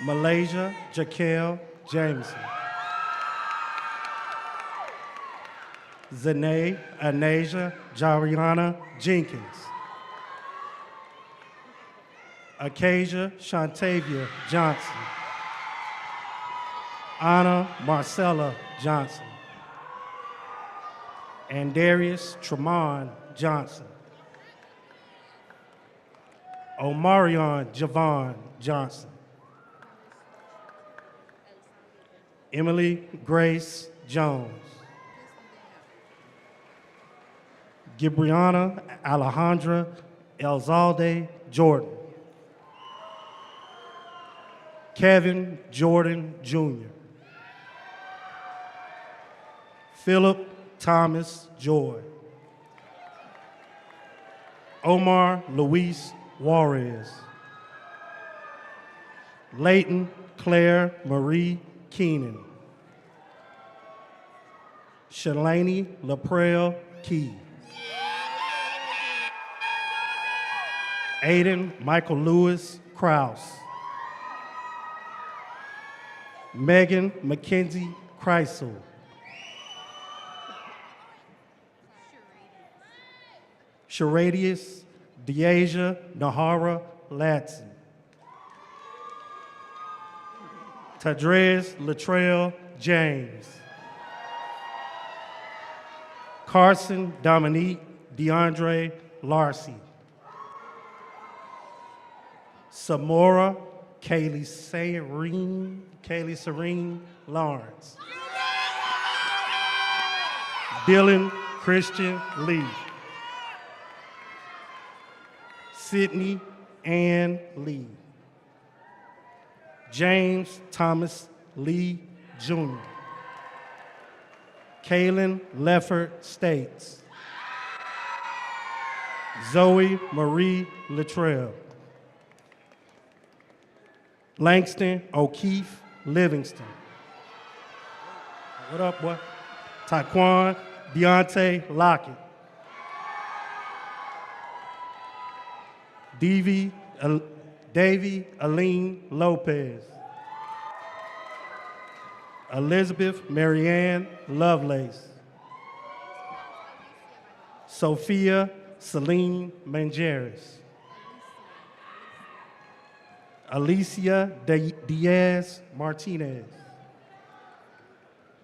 Malaysia Jaquel Jameson. Zanae Anasia Jariana Jenkins. Acacia Shantavia Johnson. Anna Marcella Johnson. And Darius Tremont Johnson. Omarion Javon Johnson. Emily Grace Jones. Gibriana Alejandra Elzalde Jordan. Kevin Jordan Jr. Philip Thomas Joy. Omar Luis Juarez. Leighton Claire Marie Keenan. Shalani Laprelle Key. Aiden Michael Lewis Krause. Megan Mackenzie Kreisel. Sharadius Deasia Nahara Latson. Tadrez Latrell James. Carson Dominique DeAndre Larcy. Samora Kaylee Serene Lawrence. Dylan Christian Lee. Sydney Ann Lee. James Thomas Lee Jr. Kaylin Leffert States. Zoe Marie Latrell. Langston O'Keefe Livingston. What up, boy? Taquan Deontay Lockett. Davy Aline Lopez. Elizabeth Marianne Lovelace. Sophia Celine Mangeris. Alicia Diaz Martinez.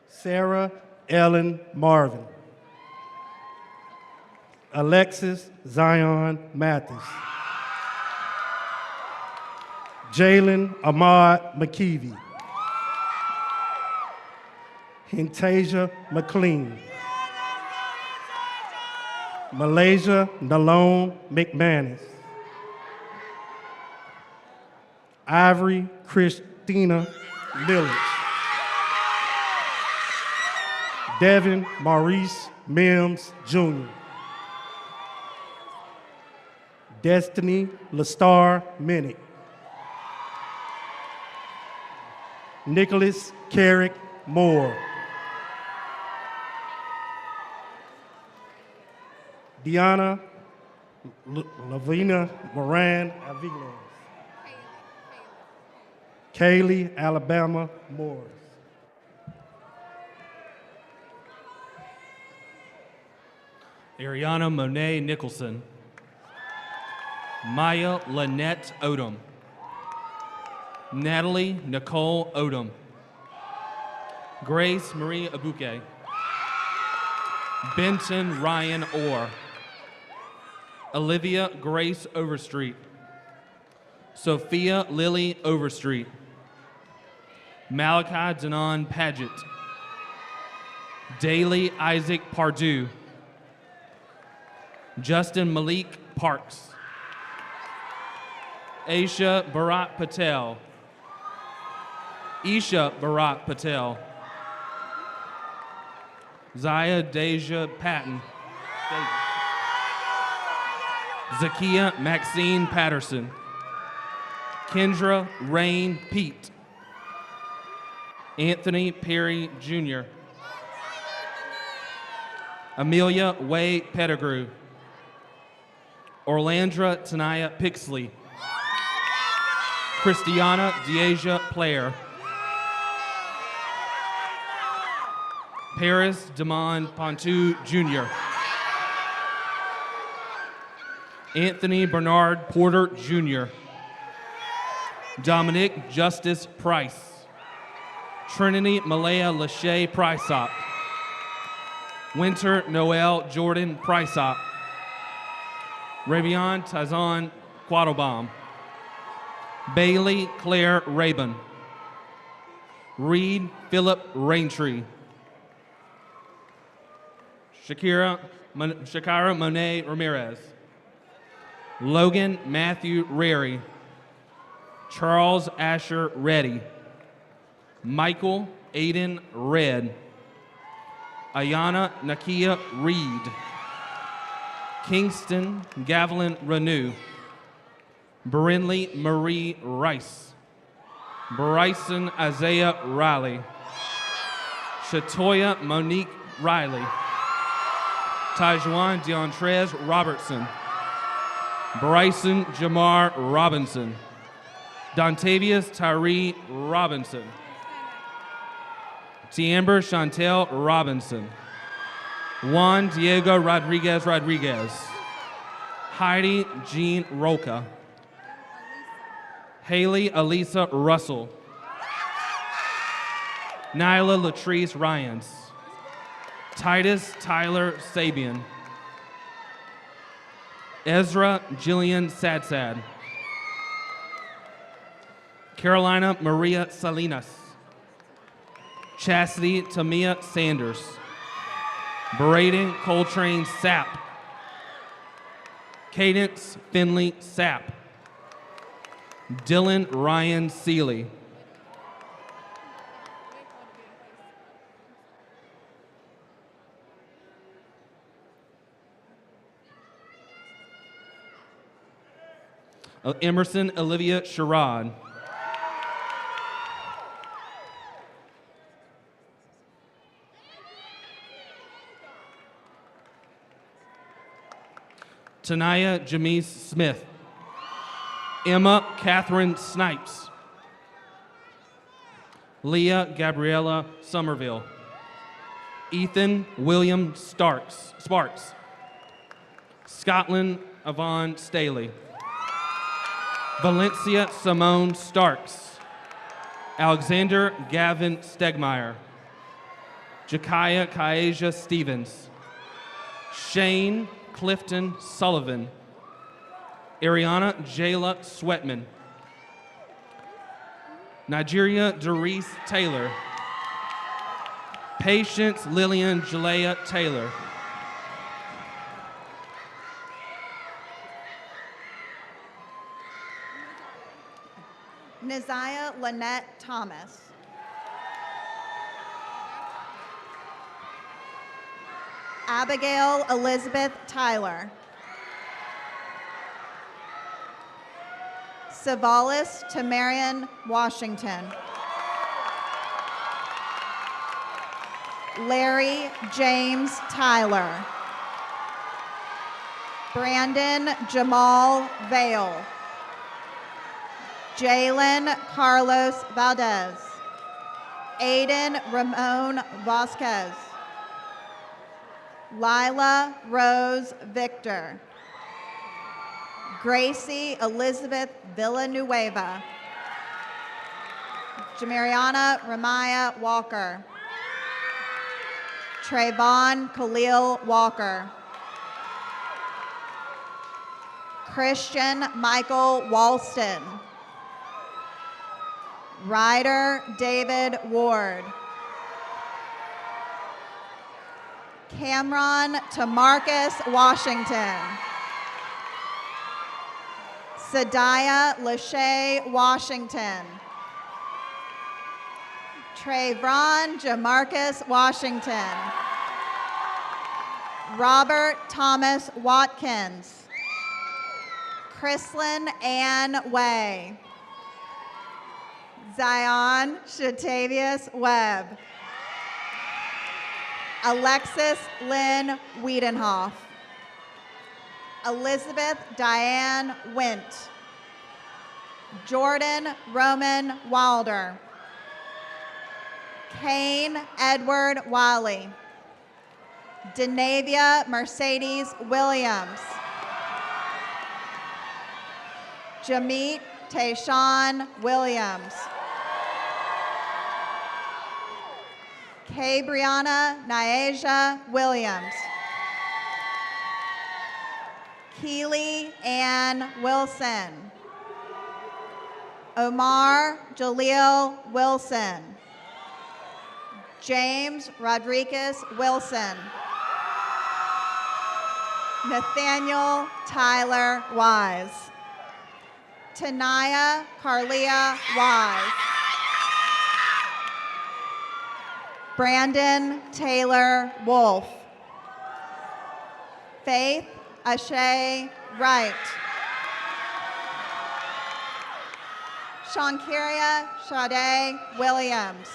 Sarah Ellen Marvin. Alexis Zion Mathis. Jalen Ahmad McKeevy. Hintasia McLean. Malaysia Nalone McManus. Ivory Christina Lillich. Devin Maurice Mims Jr. Destiny Lastar Minnick. Nicholas Carrick Moore. Deanna Lavina Moran Aviles. Kaylee Alabama Morris. Ariana Monet Nicholson. Maya Lynette Odom. Natalie Nicole Odom. Grace Marie Abuke. Benson Ryan Orr. Olivia Grace Overstreet. Sophia Lily Overstreet. Malachi Danon Paget. Daly Isaac Pardue. Justin Malik Parks. Aisha Bharat Patel. Isha Bharat Patel. Zaya Deja Patton. Zakia Maxine Patterson. Kendra Rain Pete. Anthony Perry Jr. Amelia Way Pettigrew. Orlandra Tanaya Pixley. Christiana Deasia Player. Paris Damon Pontu Jr. Anthony Bernard Porter Jr. Dominic Justice Price. Trinity Malaya Lachey Priceop. Winter Noel Jordan Priceop. Ravion Tazan Quattlebaum. Bailey Claire Rabin. Reed Philip Raintree. Shakira Monet Ramirez. Logan Matthew Rary. Charles Asher Reddy. Michael Aiden Red. Ayana Nakia Reed. Kingston Gavelin Renew. Brinley Marie Rice. Bryson Isaiah Riley. Shatoya Monique Riley. Tajuan Deontrez Robertson. Bryson Jamar Robinson. Dontavius Tyree Robinson. Tiamber Chantel Robinson. Juan Diego Rodriguez Rodriguez. Heidi Jean Roca. Haley Elisa Russell. Nyla Latrice Ryans. Titus Tyler Sabian. Ezra Jillian Sadsad. Carolina Maria Salinas. Chastity Tamia Sanders. Braden Coltrane Sapp. Cadence Finley Sapp. Dylan Ryan Seeley. Emerson Olivia Sherrod. Tanaya Jamise Smith. Emma Catherine Snipes. Leah Gabriella Somerville. Ethan William Sparks. Scotland Yvonne Staley. Valencia Simone Starks. Alexander Gavin Stegmeyer. Jakaya Kaeja Stevens. Shane Clifton Sullivan. Ariana Jayla Sweatman. Nigeria Doris Taylor. Patience Lillian Jalea Taylor. Neziah Lynette Thomas. Abigail Elizabeth Tyler. Savalis Tamarian Washington. Larry James Tyler. Brandon Jamal Vale. Jalen Carlos Valdez. Aiden Ramon Vasquez. Lila Rose Victor. Gracie Elizabeth Villanueva. Jamariana Ramaya Walker. Trayvon Khalil Walker. Christian Michael Walston. Ryder David Ward. Cameron Tamarcus Washington. Sadiah Lachey Washington. Trayvon Jamarcus Washington. Robert Thomas Watkins. Chrislyn Ann Way. Zion Shatavius Webb. Alexis Lynn Wiedenhoff. Elizabeth Diane Wint. Jordan Roman Wilder. Kane Edward Wiley. Denavia Mercedes Williams. Jameet Tayshawn Williams. Kabriana Nyasia Williams. Keely Ann Wilson. Omar Jaleel Wilson. James Rodriguez Wilson. Nathaniel Tyler Wise. Tanaya Carlia Wise. Brandon Taylor Wolf. Faith Ashay Wright. Shankiria Sade Williams.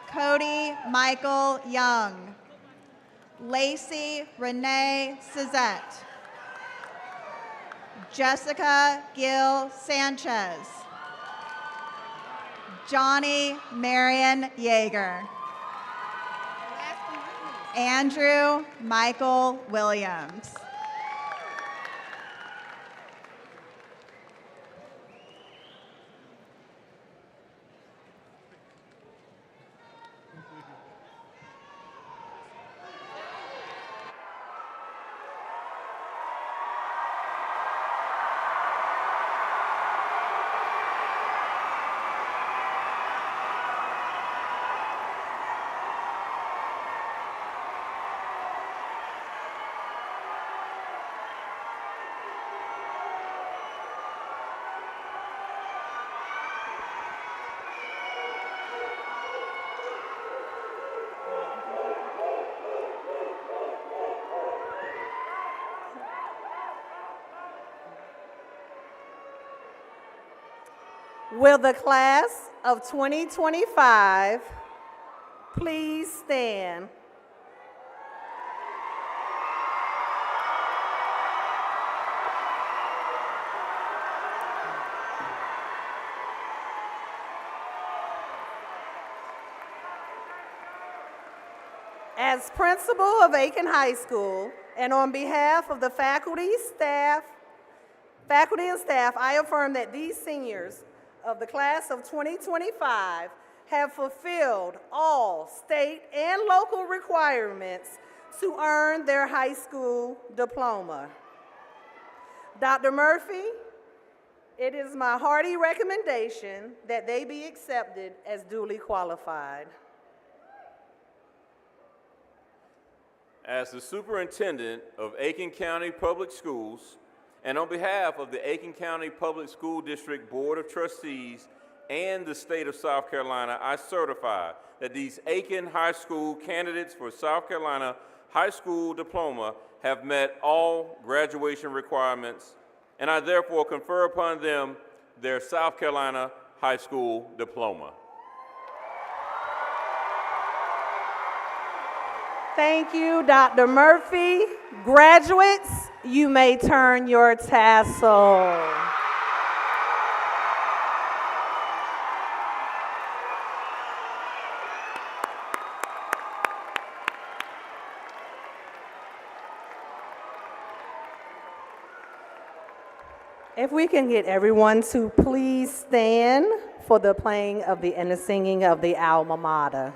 Cody Michael Young. Lacey Renee Sizette. Jessica Gil Sanchez. Johnny Marion Yeager. Andrew Michael Williams. Will the class of 2025 please stand? As principal of Aiken High School, and on behalf of the faculty and staff, I affirm that these seniors of the class of 2025 have fulfilled all state and local requirements to earn their high school diploma. Dr. Murphy, it is my hearty recommendation that they be accepted as duly qualified. As the Superintendent of Aiken County Public Schools, and on behalf of the Aiken County Public School District Board of Trustees and the state of South Carolina, I certify that these Aiken High School candidates for South Carolina High School Diploma have met all graduation requirements, and I therefore confer upon them their South Carolina High School Diploma. Thank you, Dr. Murphy. Graduates, you may turn your tassel. If we can get everyone to please stand for the playing of and the singing of the alma mater.